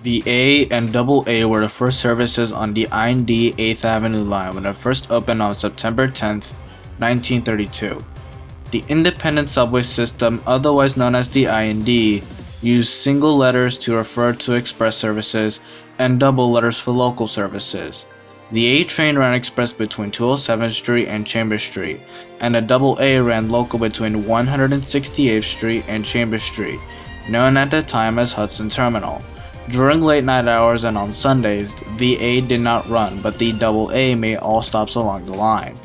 The A and Double A were the first services on the I&D 8th Avenue line when it first opened on September 10, 1932. The independent subway system, otherwise known as the I&D, used single letters to refer to express services and double letters for local services. The A train ran express between 207th Street and Chambers Street, and the Double A ran local between 168th Street and Chambers Street, known at the time as Hudson Terminal. During late night hours and on Sundays, the A did not run, but the Double A made all stops along the line.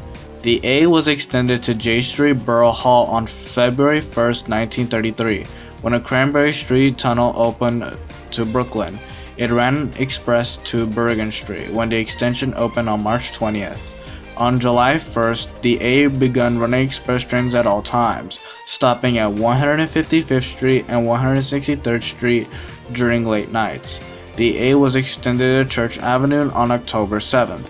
The A was extended to J Street Borough Hall on February 1, 1933, when a Cranberry Street tunnel opened to Brooklyn. It ran express to Bergen Street when the extension opened on March 20th. On July 1st, the A began running express trains at all times, stopping at 155th Street and 163rd Street during late nights. The A was extended to Church Avenue on October 7th.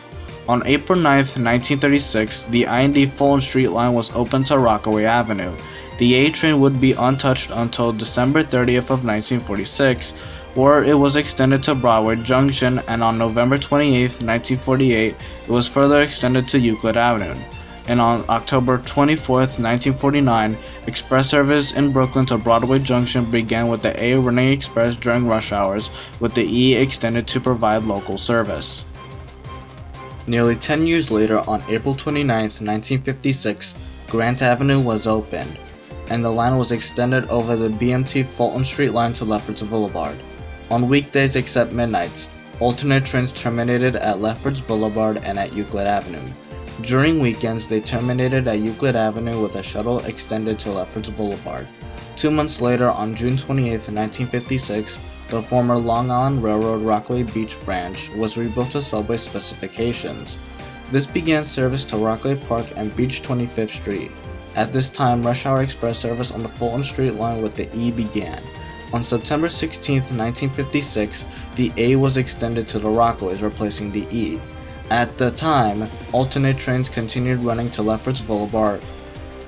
On April 9, 1936, the I&D Fulton Street line was opened to Rockaway Avenue. The A train would be untouched until December 30th of 1946, where it was extended to Broadway Junction, and on November 28, 1948, it was further extended to Euclid Avenue. And on October 24, 1949, express service in Brooklyn to Broadway Junction began with the A running express during rush hours, with the E extended to provide local service. Nearly 10 years later, on April 29, 1956, Grant Avenue was opened, and the line was extended over the BMT Fulton Street line to Lefferts Boulevard. On weekdays except midnights, alternate trains terminated at Lefferts Boulevard and at Euclid Avenue. During weekends, they terminated at Euclid Avenue with a shuttle extended to Lefferts Boulevard. 2 months later, on June 28, 1956, the former Long Island Railroad Rockaway Beach branch was rebuilt to subway specifications. This began service to Rockaway Park and Beach 25th Street. At this time, rush hour express service on the Fulton Street line with the E began. On September 16, 1956, the A was extended to the Rockaways, replacing the E. At the time, alternate trains continued running to Lefferts Boulevard,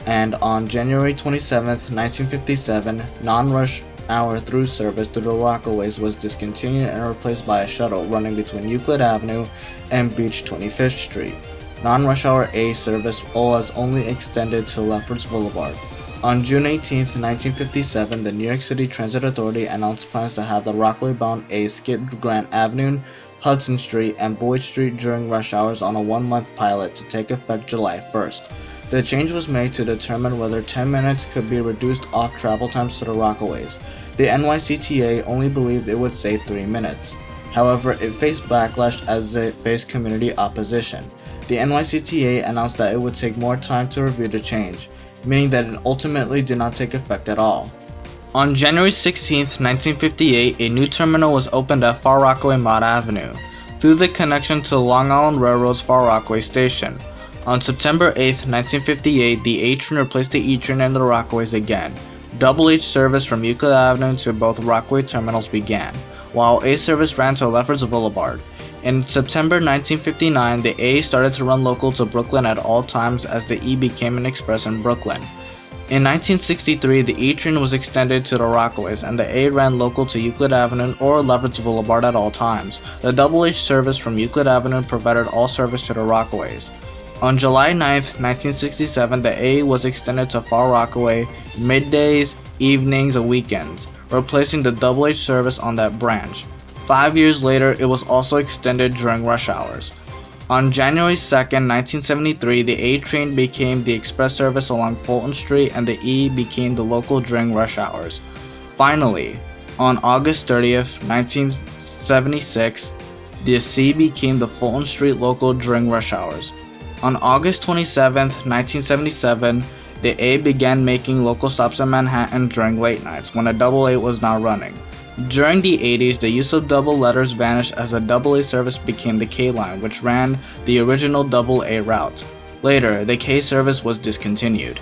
and on January 27, 1957, non-rush hour through service to the Rockaways was discontinued and replaced by a shuttle running between Euclid Avenue and Beach 25th Street. Non-rush hour A service was only extended to Lefferts Boulevard. On June 18, 1957, the New York City Transit Authority announced plans to have the Rockaway-bound A skip Grant Avenue, Hudson Street, and Boyd Street during rush hours on a 1-month pilot to take effect July 1st. The change was made to determine whether 10 minutes could be reduced off travel times to the Rockaways. The NYCTA only believed it would save 3 minutes. However, it faced backlash as it faced community opposition. The NYCTA announced that it would take more time to review the change, meaning that it ultimately did not take effect at all. On January 16, 1958, a new terminal was opened at Far Rockaway Mott Avenue, through the connection to Long Island Railroad's Far Rockaway Station. On September 8, 1958, the A train replaced the E train and the Rockaways again. Double H service from Euclid Avenue to both Rockaway terminals began, while A service ran to Lefferts Boulevard. In September 1959, the A started to run local to Brooklyn at all times as the E became an express in Brooklyn. In 1963, the E train was extended to the Rockaways, and the A ran local to Euclid Avenue or Lefferts Boulevard at all times. The Double H service from Euclid Avenue provided all service to the Rockaways. On July 9, 1967, the A was extended to Far Rockaway middays, evenings, and weekends, replacing the Double H service on that branch. 5 years later, it was also extended during rush hours. On January 2, 1973, the A train became the express service along Fulton Street and the E became the local during rush hours. Finally, on August 30, 1976, the C became the Fulton Street local during rush hours. On August 27, 1977, the A began making local stops in Manhattan during late nights when a Double A was not running. During the 80s, the use of double letters vanished as a Double A service became the K line, which ran the original Double A route. Later, the K service was discontinued.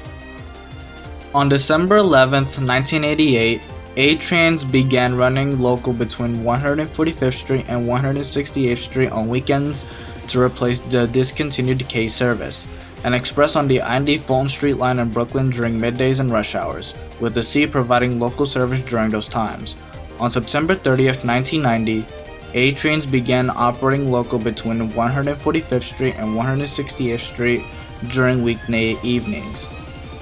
On December 11, 1988, A trains began running local between 145th Street and 168th Street on weekends to replace the discontinued K service, and express on the I&D Fulton Street line in Brooklyn during middays and rush hours, with the C providing local service during those times. On September 30th, 1990, A trains began operating local between 145th Street and 168th Street during weekday evenings.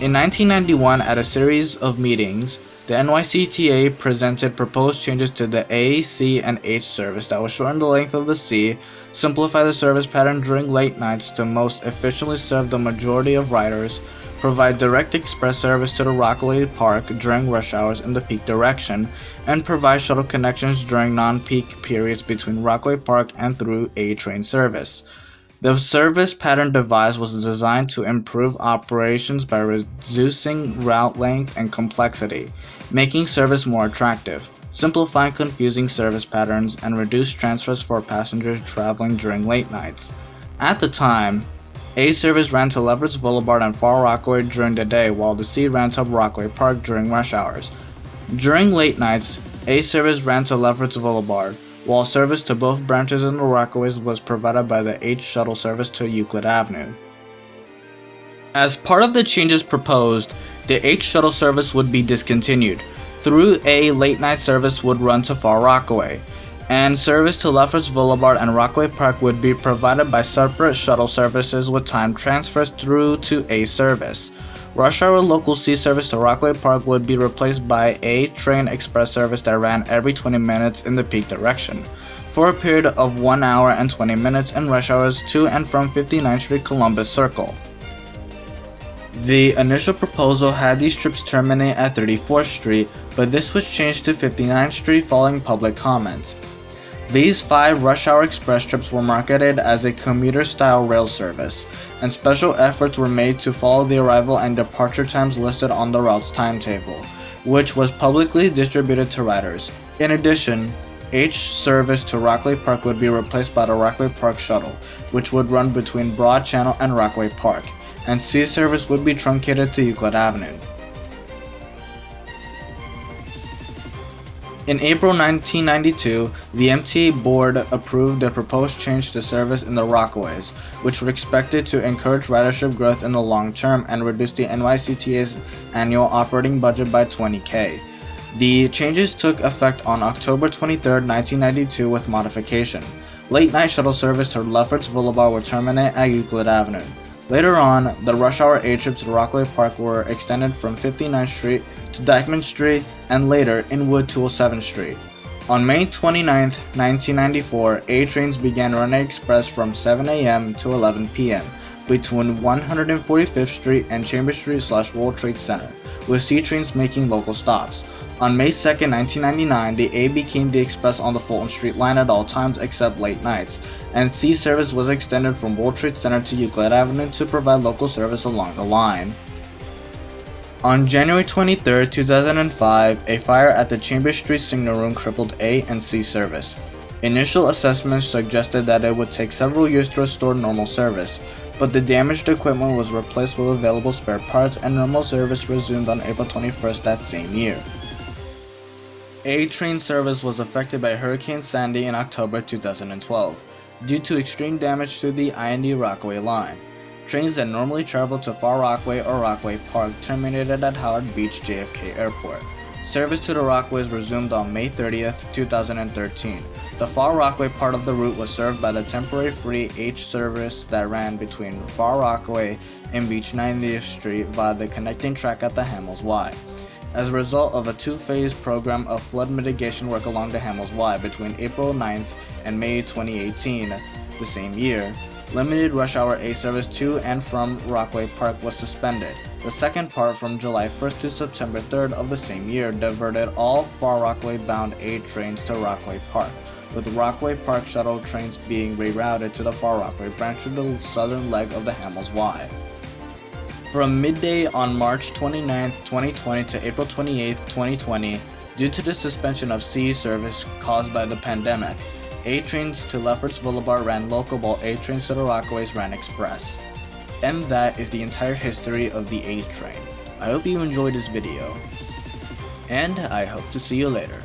In 1991, at a series of meetings, the NYCTA presented proposed changes to the A, C, and H service that would shorten the length of the C, simplify the service pattern during late nights to most efficiently serve the majority of riders, provide direct express service to the Rockaway Park during rush hours in the peak direction, and provide shuttle connections during non-peak periods between Rockaway Park and through A train service. The service pattern device was designed to improve operations by reducing route length and complexity, making service more attractive, simplifying confusing service patterns, and reduce transfers for passengers traveling during late nights. At the time, A service ran to Lefferts Boulevard and Far Rockaway during the day, while the C ran to Rockaway Park during rush hours. During late nights, A service ran to Lefferts Boulevard, while service to both branches in the Rockaways was provided by the H shuttle service to Euclid Avenue. As part of the changes proposed, the H shuttle service would be discontinued. Through A, late night service would run to Far Rockaway, and service to Lefferts Boulevard and Rockaway Park would be provided by separate shuttle services with time transfers through to A service. Rush hour local C service to Rockaway Park would be replaced by A train express service that ran every 20 minutes in the peak direction, for a period of 1 hour and 20 minutes in rush hours to and from 59th Street Columbus Circle. The initial proposal had these trips terminate at 34th Street, but this was changed to 59th Street following public comments. These 5 rush hour express trips were marketed as a commuter-style rail service, and special efforts were made to follow the arrival and departure times listed on the route's timetable, which was publicly distributed to riders. In addition, H service to Rockaway Park would be replaced by the Rockaway Park Shuttle, which would run between Broad Channel and Rockaway Park, and C service would be truncated to Euclid Avenue. In April 1992, the MTA board approved the proposed change to service in the Rockaways, which were expected to encourage ridership growth in the long term and reduce the NYCTA's annual operating budget by $20,000. The changes took effect on October 23, 1992 with modification. Late night shuttle service to Lefferts Boulevard would terminate at Euclid Avenue. Later on, the rush hour A trips to Rockaway Park were extended from 59th Street to Dyckman Street and later Inwood to 7th Street. On May 29, 1994, A trains began running express from 7 a.m. to 11 p.m. between 145th Street and Chambers Street/World Trade Center, with C trains making local stops. On May 2, 1999, the A became the express on the Fulton Street line at all times except late nights, and C service was extended from World Trade Center to Euclid Avenue to provide local service along the line. On January 23, 2005, a fire at the Chambers Street signal room crippled A and C service. Initial assessments suggested that it would take several years to restore normal service, but the damaged equipment was replaced with available spare parts and normal service resumed on April 21st that same year. A train service was affected by Hurricane Sandy in October 2012, due to extreme damage to the I&D Rockaway line. Trains that normally travel to Far Rockaway or Rockaway Park terminated at Howard Beach JFK Airport. Service to the Rockaways resumed on May 30, 2013. The Far Rockaway part of the route was served by the temporary free H service that ran between Far Rockaway and Beach 90th Street via the connecting track at the Hamels Y. As a result of a 2-phase program of flood mitigation work along the Hamels Y between April 9th and May 2018, the same year, limited rush hour A service to and from Rockaway Park was suspended. The second part, from July 1st to September 3rd of the same year, diverted all Far Rockaway bound A trains to Rockaway Park, with Rockaway Park shuttle trains being rerouted to the Far Rockaway branch of the southern leg of the Hamels Y. From midday on March 29, 2020 to April 28, 2020, due to the suspension of C service caused by the pandemic, A trains to Lefferts Boulevard ran local while A trains to the Rockaways ran express. And that is the entire history of the A train. I hope you enjoyed this video, and I hope to see you later.